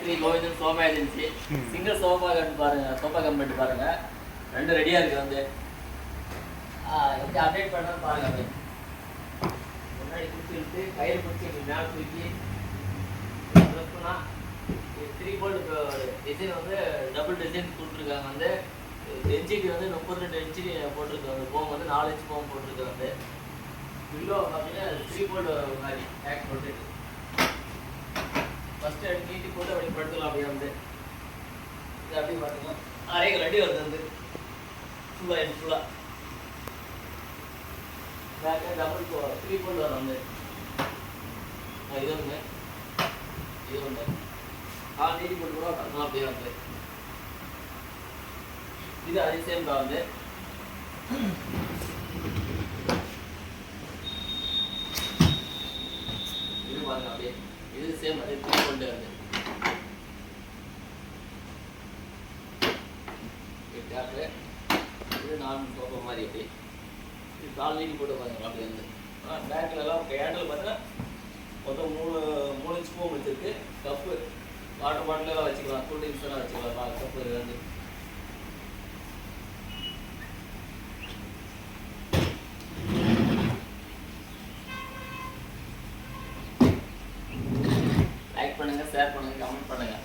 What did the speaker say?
Sri Govindan sofa agency. Single sofa பாருங்க, sofa company பாருங்க, ரெண்டு ரெடியா இருக்கு. வந்து எப்படி அப்டேட் பண்ணாலும் பாருங்க. அப்படியே முன்னாடி பிடிச்சிட்டு கயிறு பிடிச்சி மேலே தூக்கி ப்ரெஸ் பண்ணா 3 போல்ட் டிசைன் வந்து டபுள் டிசைன் கொடுத்துருக்காங்க. வந்து பெஞ்சுக்கு வந்து 32 இன்ச்சு போட்டிருக்கு. வந்து போம் வந்து 4 இன்ச்சு போம் போட்டிருக்கு. வந்து பில்லோ பார்த்தீங்கன்னா 3 போல்ட் மாதிரி பேக் போட்டு ஃபஸ்ட்டு அப்படி நீட்டி போட்டு அப்படி படுத்துக்கலாம். அப்படியே வந்து இது அப்படி பார்த்தீங்கன்னா அரைக்கு ரெடி வருது. வந்து ஃபுல்லாக பேக்கு டபுள் 3 போல்ட் வரும். வந்து இது ஒன்று, இது ஒன்று நீட்டி போட்டு கூட படுத்தலாம். அப்படியே வந்து இது அதே சேம் தான். வந்து இது பாருங்க, அப்படியே இது சேம் அதே 3 போல்ட். வந்து இது நார்மல் சோஃபா மாதிரி. அப்படி இது கால் நீட்டி போட்டு பாருங்க. அப்படி வந்து பேக்கிலலாம் ஹேண்டில் பார்த்தீங்கன்னா மொத்தம் 3 இன்ச் போம் வச்சுருக்கு. கப்பு வாட்டர் பாட்டிலெல்லாம் வச்சுக்கலாம், கூல் ட்ரிங்க்ஸ் எல்லாம் வச்சுக்கலாம். கப்பு வந்து லைக் பண்ணுங்க, ஷேர் பண்ணுங்க, கமெண்ட் பண்ணுங்க.